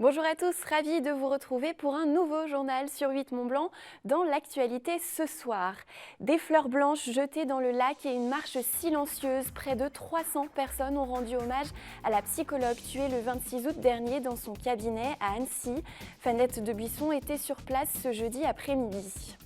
Bonjour à tous, ravie de vous retrouver pour un nouveau journal sur 8 Mont-Blanc dans l'actualité ce soir. Des fleurs blanches jetées dans le lac et une marche silencieuse. Près de 300 personnes ont rendu hommage à la psychologue tuée le 26 août dernier dans son cabinet à Annecy. Fanette de Buisson était sur place ce jeudi après-midi.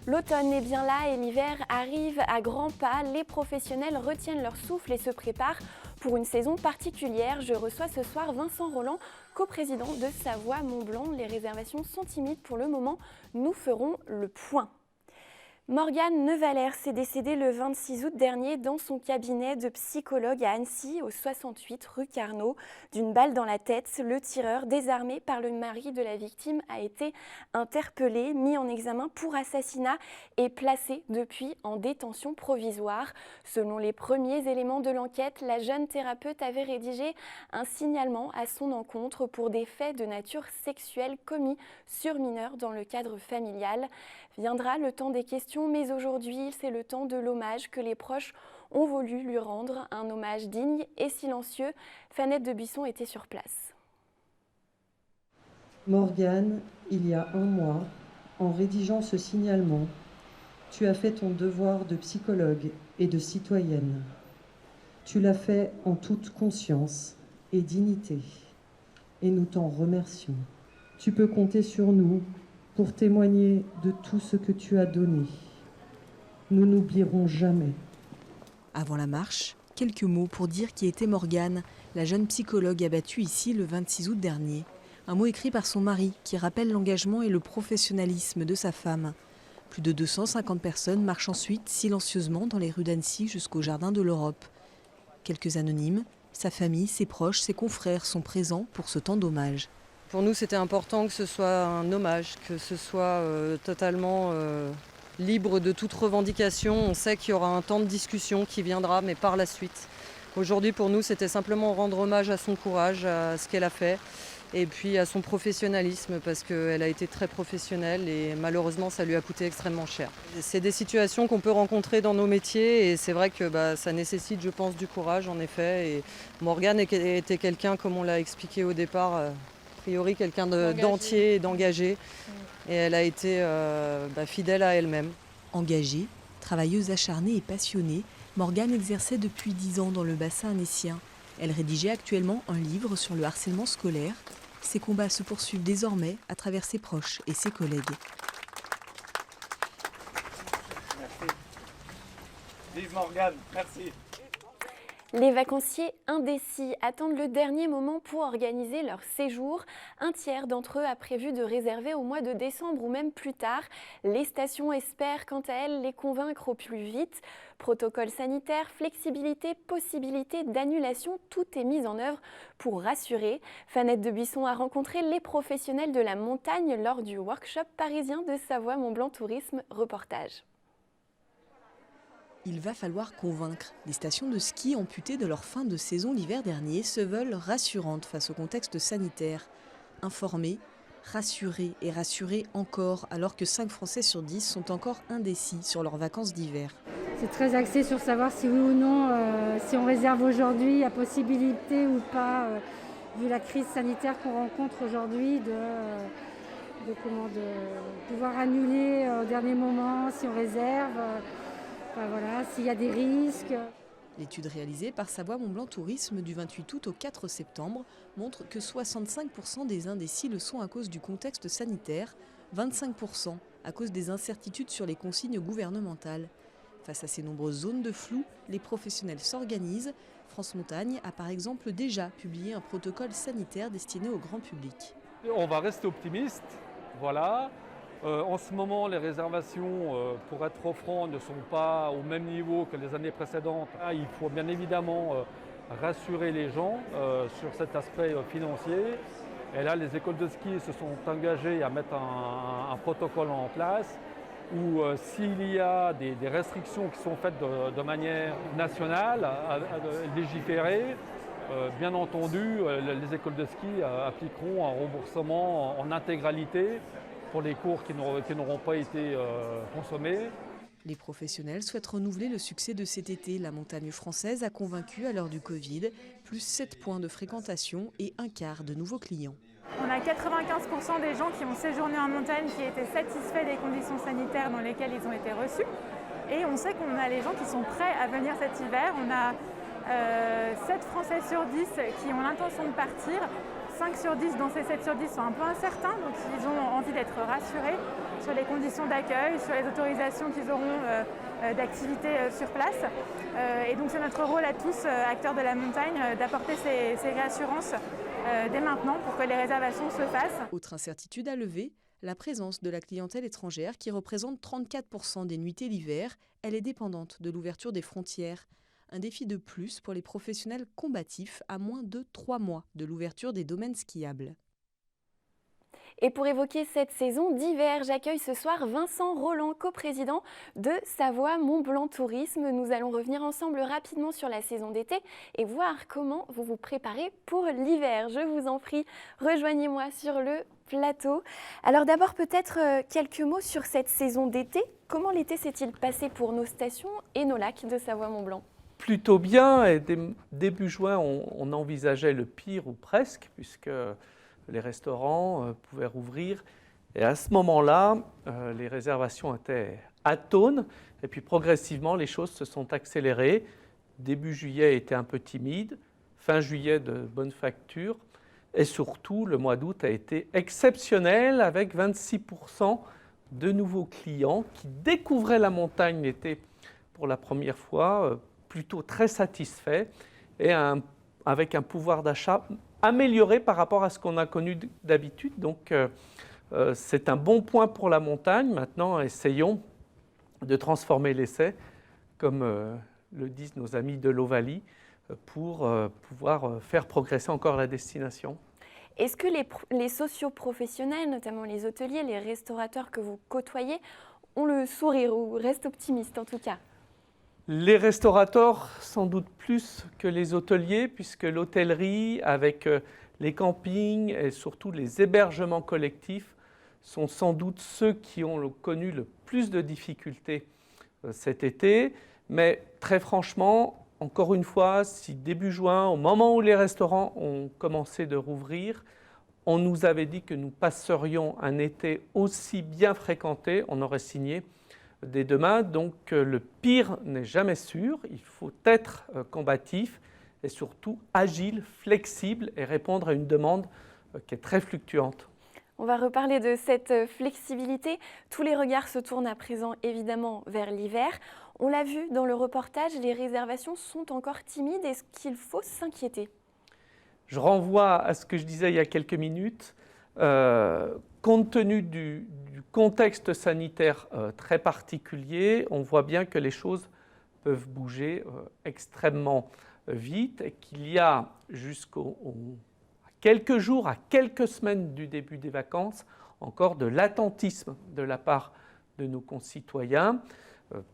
L'automne est bien là et l'hiver arrive à grands pas. Les professionnels retiennent leur souffle et se préparent pour une saison particulière. Je reçois ce soir Vincent Roland, coprésident de Savoie Mont-Blanc. Les réservations sont timides pour le moment. Nous ferons le point. Morgane Nevalers s'est décédée le 26 août dernier dans son cabinet de psychologue à Annecy, au 68 rue Carnot, d'une balle dans la tête. Le tireur, désarmé par le mari de la victime, a été interpellé, mis en examen pour assassinat et placé depuis en détention provisoire. Selon les premiers éléments de l'enquête, la jeune thérapeute avait rédigé un signalement à son encontre pour des faits de nature sexuelle commis sur mineurs dans le cadre familial. Viendra le temps des questions, mais aujourd'hui, c'est le temps de l'hommage que les proches ont voulu lui rendre, un hommage digne et silencieux. Fanette de Buisson était sur place. Morgane, il y a un mois, en rédigeant ce signalement, tu as fait ton devoir de psychologue et de citoyenne. Tu l'as fait en toute conscience et dignité, et nous t'en remercions. Tu peux compter sur nous pour témoigner de tout ce que tu as donné. Nous n'oublierons jamais. Avant la marche, quelques mots pour dire qui était Morgane, la jeune psychologue abattue ici le 26 août dernier. Un mot écrit par son mari qui rappelle l'engagement et le professionnalisme de sa femme. Plus de 250 personnes marchent ensuite silencieusement dans les rues d'Annecy jusqu'au jardin de l'Europe. Quelques anonymes, sa famille, ses proches, ses confrères sont présents pour ce temps d'hommage. Pour nous, c'était important que ce soit un hommage, que ce soit totalement libre de toute revendication. On sait qu'il y aura un temps de discussion qui viendra, mais par la suite. Aujourd'hui, pour nous, c'était simplement rendre hommage à son courage, à ce qu'elle a fait, et puis à son professionnalisme, parce qu'elle a été très professionnelle et malheureusement, ça lui a coûté extrêmement cher. C'est des situations qu'on peut rencontrer dans nos métiers, et c'est vrai que ça nécessite, je pense, du courage, en effet. Et Morgane était quelqu'un, comme on l'a expliqué au départ, a priori quelqu'un d'entier et d'engagé. Et elle a été fidèle à elle-même. Engagée, travailleuse acharnée et passionnée, Morgane exerçait depuis 10 ans dans le bassin annécien. Elle rédigeait actuellement un livre sur le harcèlement scolaire. Ses combats se poursuivent désormais à travers ses proches et ses collègues. Merci. Vive Morgane, merci. Les vacanciers indécis attendent le dernier moment pour organiser leur séjour. Un tiers d'entre eux a prévu de réserver au mois de décembre ou même plus tard. Les stations espèrent quant à elles les convaincre au plus vite. Protocole sanitaire, flexibilité, possibilité d'annulation, tout est mis en œuvre pour rassurer. Fanette de Buisson a rencontré les professionnels de la montagne lors du workshop parisien de Savoie Mont-Blanc Tourisme. Reportage. Il va falloir convaincre. Les stations de ski amputées de leur fin de saison l'hiver dernier se veulent rassurantes face au contexte sanitaire. Informer, rassurer et rassurer encore, alors que 5 Français sur 10 sont encore indécis sur leurs vacances d'hiver. C'est très axé sur savoir si oui ou non, si on réserve aujourd'hui, il y a possibilité ou pas, vu la crise sanitaire qu'on rencontre aujourd'hui, de pouvoir annuler au dernier moment si on réserve. Voilà, s'il y a des risques. L'étude réalisée par Savoie Mont-Blanc Tourisme du 28 août au 4 septembre montre que 65% des indécis le sont à cause du contexte sanitaire, 25% à cause des incertitudes sur les consignes gouvernementales. Face à ces nombreuses zones de flou, les professionnels s'organisent. France Montagne a par exemple déjà publié un protocole sanitaire destiné au grand public. On va rester optimiste, voilà. En ce moment, les réservations, pour être franc, ne sont pas au même niveau que les années précédentes. Il faut bien évidemment rassurer les gens sur cet aspect financier. Et là, les écoles de ski se sont engagées à mettre un protocole en place où s'il y a des restrictions qui sont faites de manière nationale, à légiférer, bien entendu, les écoles de ski appliqueront un remboursement en intégralité pour les cours qui n'auront pas été consommés. Les professionnels souhaitent renouveler le succès de cet été. La montagne française a convaincu à l'heure du Covid, plus 7 points de fréquentation et un quart de nouveaux clients. On a 95% des gens qui ont séjourné en montagne qui étaient satisfaits des conditions sanitaires dans lesquelles ils ont été reçus. Et on sait qu'on a les gens qui sont prêts à venir cet hiver. On a 7 Français sur 10 qui ont l'intention de partir. 5 sur 10 dans ces 7 sur 10 sont un peu incertains, donc ils ont envie d'être rassurés sur les conditions d'accueil, sur les autorisations qu'ils auront d'activité sur place. Et donc c'est notre rôle à tous, acteurs de la montagne, d'apporter ces réassurances dès maintenant pour que les réservations se fassent. Autre incertitude à lever, la présence de la clientèle étrangère qui représente 34% des nuitées l'hiver. Elle est dépendante de l'ouverture des frontières. Un défi de plus pour les professionnels combatifs à moins de 3 mois de l'ouverture des domaines skiables. Et pour évoquer cette saison d'hiver, j'accueille ce soir Vincent Roland, coprésident de Savoie Mont-Blanc Tourisme. Nous allons revenir ensemble rapidement sur la saison d'été et voir comment vous vous préparez pour l'hiver. Je vous en prie, rejoignez-moi sur le plateau. Alors d'abord peut-être quelques mots sur cette saison d'été. Comment l'été s'est-il passé pour nos stations et nos lacs de Savoie-Mont-Blanc ? Plutôt bien, et début juin, on envisageait le pire ou presque, puisque les restaurants pouvaient rouvrir. Et à ce moment-là, les réservations étaient atones, et puis progressivement, les choses se sont accélérées. Début juillet était un peu timide, fin juillet de bonne facture, et surtout, le mois d'août a été exceptionnel, avec 26% de nouveaux clients qui découvraient la montagne l'été pour la première fois, plutôt très satisfaits et avec un pouvoir d'achat amélioré par rapport à ce qu'on a connu d'habitude. Donc c'est un bon point pour la montagne. Maintenant, essayons de transformer l'essai, comme le disent nos amis de l'Ovalie, pour pouvoir faire progresser encore la destination. Est-ce que les socioprofessionnels, notamment les hôteliers, les restaurateurs que vous côtoyez, ont le sourire ou restent optimistes en tout cas ? Les restaurateurs, sans doute plus que les hôteliers, puisque l'hôtellerie, avec les campings et surtout les hébergements collectifs, sont sans doute ceux qui ont connu le plus de difficultés cet été. Mais très franchement, encore une fois, si début juin, au moment où les restaurants ont commencé de rouvrir, on nous avait dit que nous passerions un été aussi bien fréquenté, on aurait signé dès demain. Donc le pire n'est jamais sûr, il faut être combatif et surtout agile, flexible et répondre à une demande qui est très fluctuante. On va reparler de cette flexibilité. Tous les regards se tournent à présent évidemment vers l'hiver. On l'a vu dans le reportage, les réservations sont encore timides. Est-ce qu'il faut s'inquiéter ? Je renvoie à ce que je disais il y a quelques minutes. Compte tenu du contexte sanitaire très particulier, on voit bien que les choses peuvent bouger extrêmement vite et qu'il y a jusqu'au quelques jours, à quelques semaines du début des vacances, encore de l'attentisme de la part de nos concitoyens.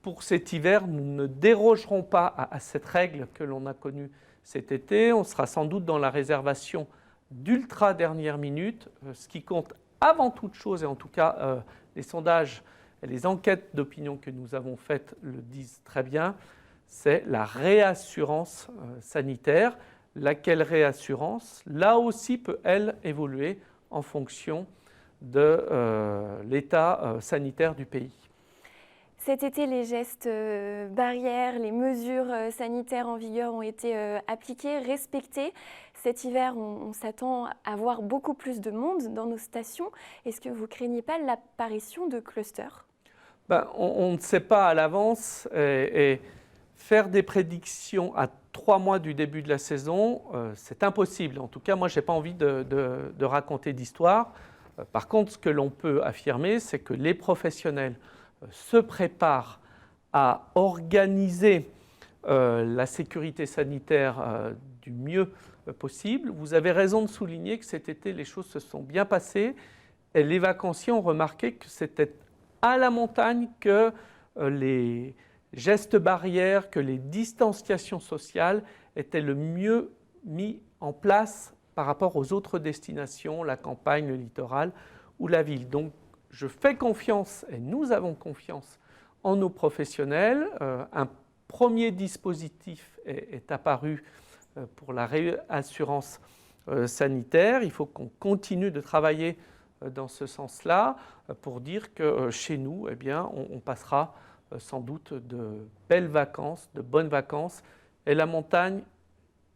Pour cet hiver, nous ne dérogerons pas à cette règle que l'on a connue cet été. On sera sans doute dans la réservation d'ultra dernière minute. Ce qui compte avant toute chose, et en tout cas les sondages et les enquêtes d'opinion que nous avons faites le disent très bien, c'est la réassurance sanitaire. Laquelle réassurance, là aussi, peut, elle, évoluer en fonction de l'état sanitaire du pays. Cet été, les gestes barrières, les mesures sanitaires en vigueur ont été appliquées, respectées. Cet hiver, on s'attend à voir beaucoup plus de monde dans nos stations. Est-ce que vous ne craignez pas l'apparition de clusters ? On ne sait pas à l'avance et faire des prédictions à 3 mois du début de la saison, c'est impossible. En tout cas, moi, je n'ai pas envie de raconter d'histoire. Par contre, ce que l'on peut affirmer, c'est que les professionnels se préparent à organiser la sécurité sanitaire du mieux possible. Vous avez raison de souligner que cet été, les choses se sont bien passées et les vacanciers ont remarqué que c'était à la montagne que les gestes barrières, que les distanciations sociales étaient le mieux mis en place par rapport aux autres destinations, la campagne, le littoral ou la ville. Donc, je fais confiance et nous avons confiance en nos professionnels. Un premier dispositif est apparu pour la réassurance sanitaire. Il faut qu'on continue de travailler dans ce sens-là pour dire que chez nous, eh bien, on passera sans doute de belles vacances, de bonnes vacances. Et la montagne,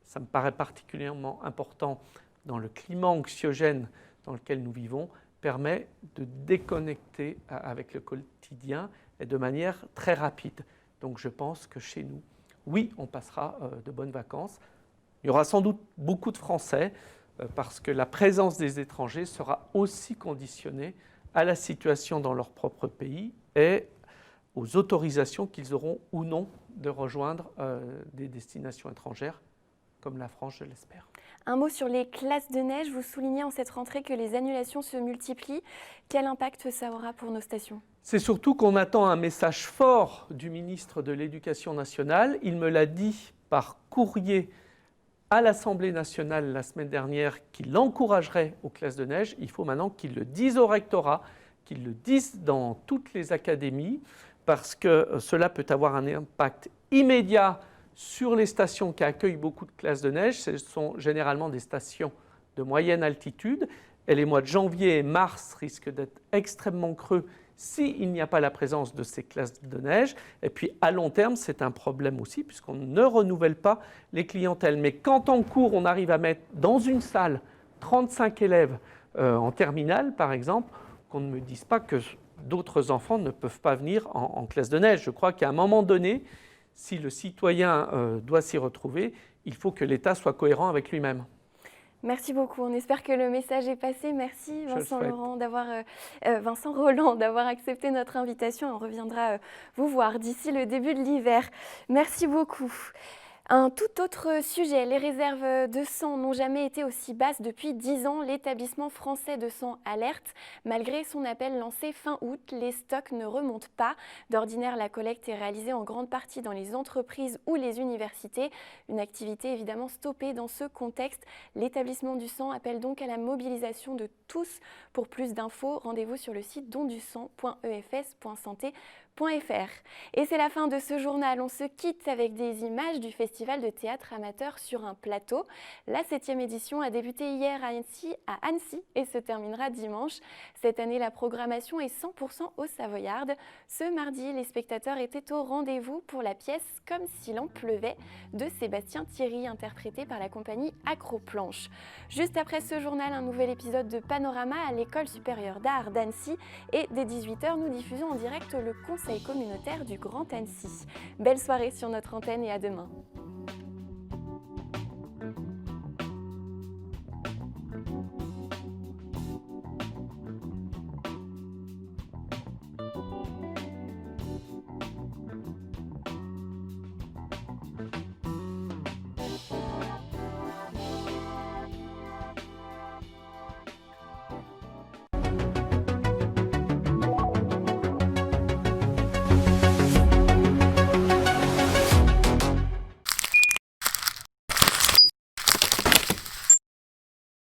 ça me paraît particulièrement important dans le climat anxiogène dans lequel nous vivons, permet de déconnecter avec le quotidien et de manière très rapide. Donc je pense que chez nous, oui, on passera de bonnes vacances. Il y aura sans doute beaucoup de Français parce que la présence des étrangers sera aussi conditionnée à la situation dans leur propre pays et aux autorisations qu'ils auront ou non de rejoindre des destinations étrangères, comme la France, je l'espère. Un mot sur les classes de neige. Vous soulignez en cette rentrée que les annulations se multiplient. Quel impact ça aura pour nos stations ? C'est surtout qu'on attend un message fort du ministre de l'Éducation nationale. Il me l'a dit par courrier à l'Assemblée nationale la semaine dernière qu'il encouragerait aux classes de neige. Il faut maintenant qu'il le dise au rectorat, qu'il le dise dans toutes les académies, parce que cela peut avoir un impact immédiat sur les stations qui accueillent beaucoup de classes de neige. Ce sont généralement des stations de moyenne altitude. Et les mois de janvier et mars risquent d'être extrêmement creux s'il n'y a pas la présence de ces classes de neige. Et puis à long terme, c'est un problème aussi puisqu'on ne renouvelle pas les clientèles. Mais quand en cours, on arrive à mettre dans une salle 35 élèves en terminale, par exemple, qu'on ne me dise pas que d'autres enfants ne peuvent pas venir en classe de neige. Je crois qu'à un moment donné, si le citoyen doit s'y retrouver, il faut que l'État soit cohérent avec lui-même. Merci beaucoup. On espère que le message est passé. Merci Vincent Rolland d'avoir accepté notre invitation. On reviendra vous voir d'ici le début de l'hiver. Merci beaucoup. Un tout autre sujet, les réserves de sang n'ont jamais été aussi basses depuis 10 ans. L'établissement français de sang alerte. Malgré son appel lancé fin août, les stocks ne remontent pas. D'ordinaire, la collecte est réalisée en grande partie dans les entreprises ou les universités. Une activité évidemment stoppée dans ce contexte. L'établissement du sang appelle donc à la mobilisation de tous. Pour plus d'infos, rendez-vous sur le site dondusang.efs.santé.fr. Et c'est la fin de ce journal. On se quitte avec des images du festival de théâtre amateur sur un plateau. La 7e édition a débuté hier à Annecy et se terminera dimanche. Cette année, la programmation est 100% au Savoyarde. Ce mardi, les spectateurs étaient au rendez-vous pour la pièce Comme s'il en pleuvait de Sébastien Thierry, interprété par la compagnie Acroplanche. Juste après ce journal, un nouvel épisode de Panorama à l'École supérieure d'art d'Annecy et dès 18h, nous diffusons en direct le conseil communautaire du Grand Annecy. Belle soirée sur notre antenne et à demain.